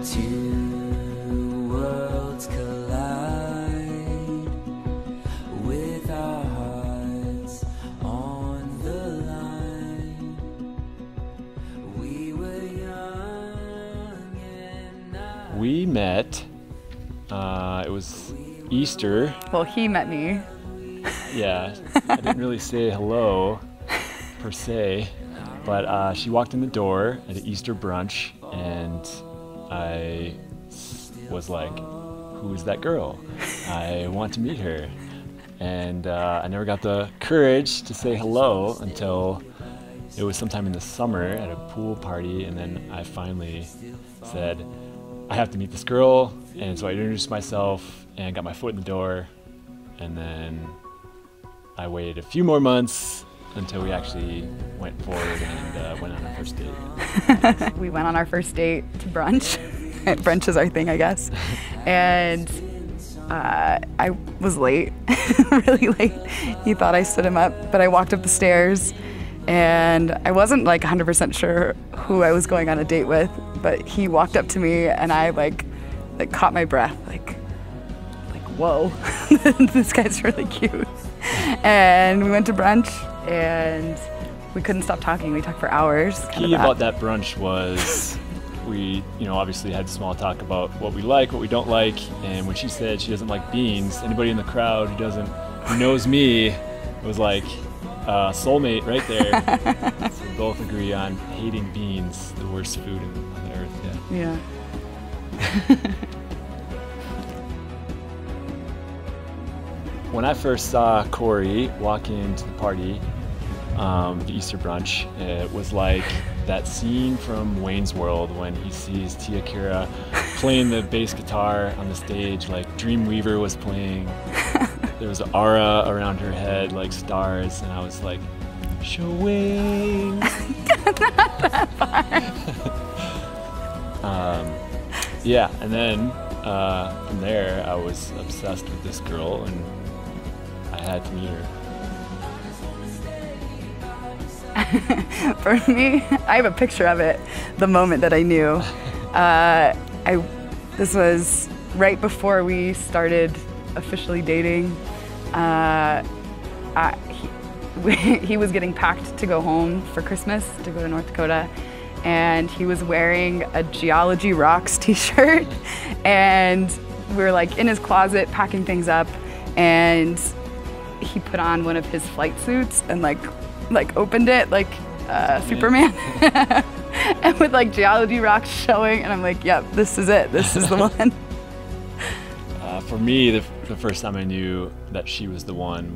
Two worlds collide with our hearts on the line. We were young and naive. We met, it was Easter. Well, he met me. Yeah, I didn't really say hello per se, but she walked in the door at an Easter brunch, and I was like, who is that girl? I want to meet her. And I never got the courage to say hello until it was sometime in the summer at a pool party, and then I finally said, I have to meet this girl. And so I introduced myself and got my foot in the door, and then I waited a few more months until we actually went forward and went on our first date. We went on our first date to brunch. Brunch is our thing, I guess. And I was late, really late. He thought I stood him up, but I walked up the stairs, and I wasn't like 100% sure who I was going on a date with, but he walked up to me, and I like caught my breath, like whoa, this guy's really cute. And we went to brunch, and we couldn't stop talking. We talked for hours. Key about that brunch was we, obviously had small talk about what we like, what we don't like, and when she said she doesn't like beans, anybody in the crowd who knows me, it was like soulmate right there. So we both agree on hating beans, the worst food on the earth. Yeah. When I first saw Corey walk into the party, the Easter brunch, it was like that scene from Wayne's World when he sees Tia Kira playing the bass guitar on the stage, like Dreamweaver was playing. There was an aura around her head, like stars, and I was like, show Wayne. Not that far. Yeah, and then from there, I was obsessed with this girl, and I had to meet her. For me, I have a picture of it, the moment that I knew. This was right before we started officially dating. He was getting packed to go home for Christmas, to go to North Dakota, and he was wearing a Geology Rocks t-shirt, and we were like in his closet packing things up, and he put on one of his flight suits and like opened it like Superman. And with like Geology Rocks showing, and I'm like, yep, this is it, this is the one. For me, the first time I knew that she was the one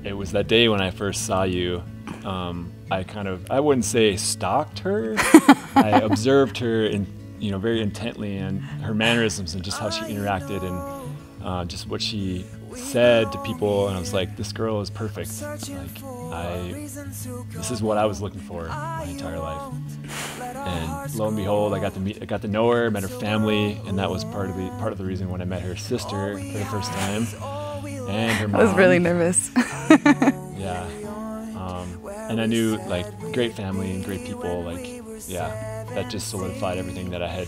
it was that day when I first saw you. I wouldn't say stalked her. I observed her very intently, and her mannerisms and just how she interacted, and just what she said to people, and I was like, this girl is perfect. This is what I was looking for my entire life. And lo and behold, I got to know her, met her family, and that was part of the reason when I met her sister for the first time, and her mom. I was really nervous. Yeah, and I knew like great family and great people. That just solidified everything that I had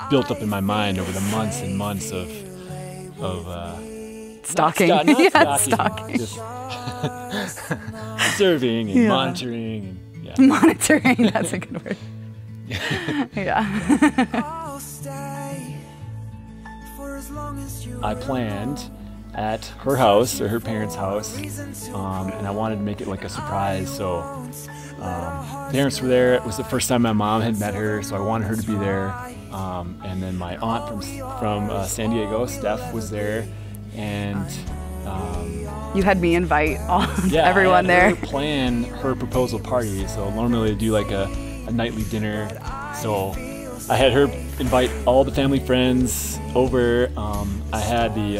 built up in my mind over the months and months of stalking. Stalking. Just observing and monitoring. And, monitoring, that's a good word. Yeah. I planned at her house, or her parents' house, and I wanted to make it like a surprise. So parents were there. It was the first time my mom had met her, so I wanted her to be there. And then my aunt from San Diego, Steph, was there, and you had me invite everyone I had there. Her plan her proposal party. So normally I do like a nightly dinner. So I had her invite all the family friends over. I had the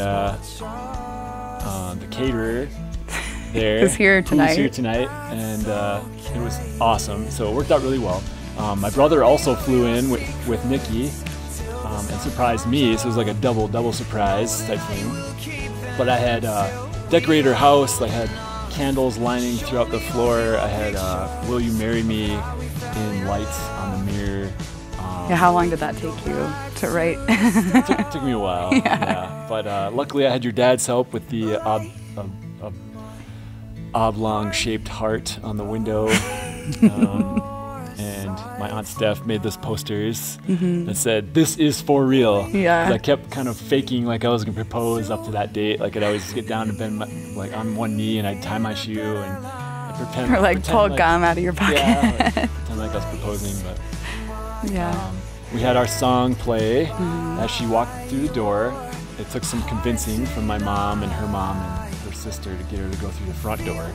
caterer there. Who's here tonight. And it was awesome. So it worked out really well. My brother also flew in with Nikki and surprised me. So it was like a double surprise type thing. But I had decorated her house. I had candles lining throughout the floor. I had "Will You Marry Me" in lights on the mirror. Yeah, how long did that take you to write? Took me a while. Yeah. But luckily, I had your dad's help with the oblong-shaped heart on the window. And my Aunt Steph made those posters that said, "This is for real." Yeah. 'Cause I kept kind of faking like I was gonna propose up to that date. Like I'd always get down to bend like on one knee and I'd tie my shoe and I'd pretend. Or like pretend pull like, gum out of your pocket. Yeah, like, pretend like I was proposing. But Yeah. we had our song play as she walked through the door. It took some convincing from my mom and her sister to get her to go through the front door.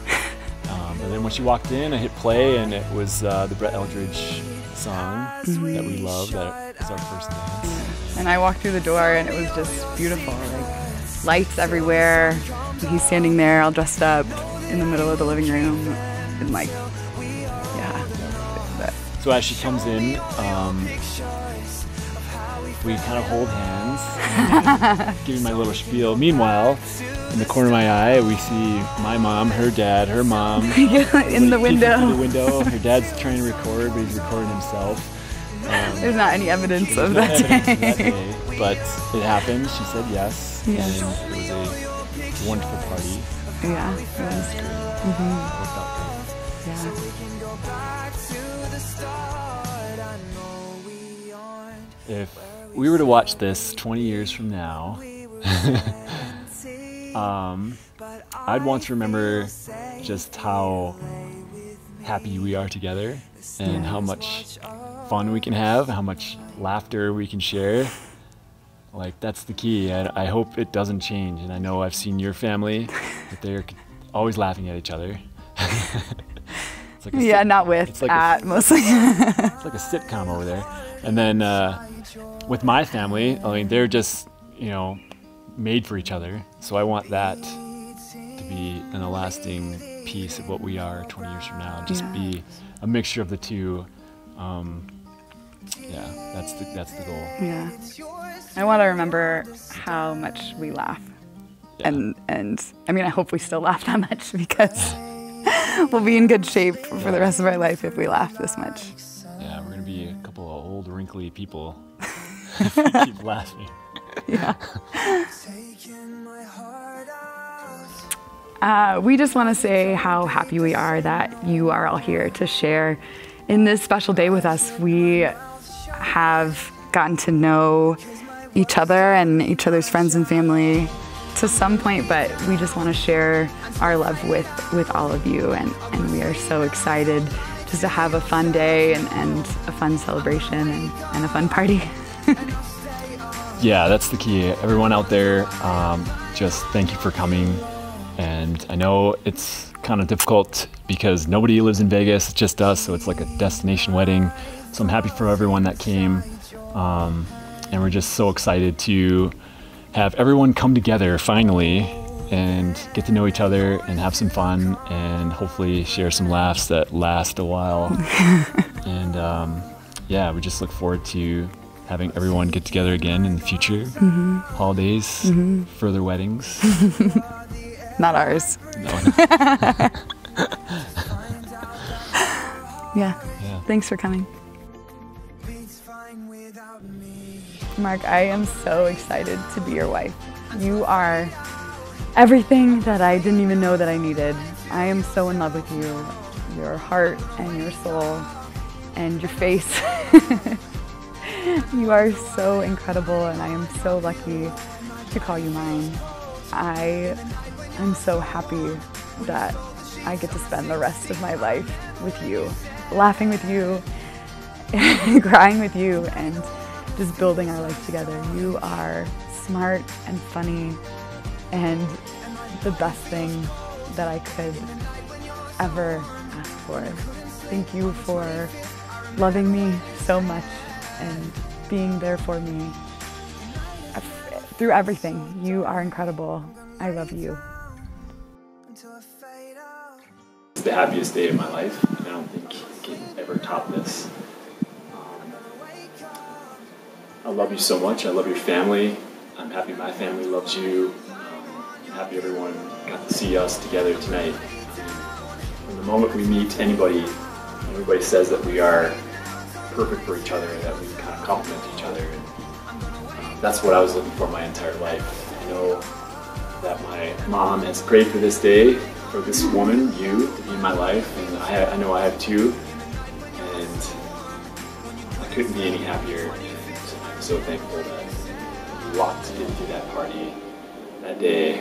And then when she walked in, I hit play, and it was the Brett Eldredge song that we love. That was our first dance. And I walked through the door, and it was just beautiful. Like lights everywhere. And he's standing there, all dressed up, in the middle of the living room, and like, yeah. So as she comes in, we kind of hold hands, giving my little spiel. Meanwhile, in the corner of my eye, we see my mom, her dad, her mom in the window. Through the window. Her dad's trying to record, but he's recording himself. There's not any evidence of no that evidence of that day. day, but it happened. She said yes, Yes. and it was a wonderful party. Yeah, it was. Worked out great. Yeah. If we were to watch this 20 years from now, I'd want to remember just how happy we are together and how much fun we can have, how much laughter we can share. Like, that's the key. I hope it doesn't change. And I know I've seen your family, that they're always laughing at each other. It's like Yeah, not with, it's like at, mostly. It's like a sitcom over there. And then with my family, I mean, they're just, made for each other. So I want that to be an lasting piece of what we are 20 years from now. Just be a mixture of the two. That's the goal. Yeah. I want to remember how much we laugh. Yeah. And I mean, I hope we still laugh that much, because we'll be in good shape for the rest of our life if we laugh this much. Yeah, we're gonna be a couple of old, wrinkly people if we keep laughing. Yeah. We just want to say how happy we are that you are all here to share in this special day with us. We have gotten to know each other and each other's friends and family to some point, but we just want to share our love with all of you, and we are so excited just to have a fun day and a fun celebration and a fun party. Yeah, that's the key. Everyone out there, just thank you for coming. And I know it's kind of difficult because nobody lives in Vegas, it's just us, so it's like a destination wedding. So I'm happy for everyone that came. And we're just so excited to have everyone come together finally and get to know each other and have some fun and hopefully share some laughs that last a while. And we just look forward to having everyone get together again in the future. Holidays, further weddings. Not ours. No. Yeah. Yeah. Thanks for coming. Mark, I am so excited to be your wife. You are everything that I didn't even know that I needed. I am so in love with you, your heart and your soul and your face. You are so incredible, and I am so lucky to call you mine. I'm so happy that I get to spend the rest of my life with you, laughing with you, crying with you, and just building our life together. You are smart and funny and the best thing that I could ever ask for. Thank you for loving me so much and being there for me through everything. You are incredible. I love you. It's the happiest day of my life, and I don't think I can ever top this. I love you so much. I love your family. I'm happy my family loves you. I'm happy everyone got to see us together tonight. moment we meet anybody, everybody says that we are perfect for each other, that we kind of complement each other. And that's what I was looking for my entire life. I know that my mom has prayed for this day, for this woman, you, to be in my life, and I know I have too. And I couldn't be any happier. And I'm so thankful that we walked into that party that day.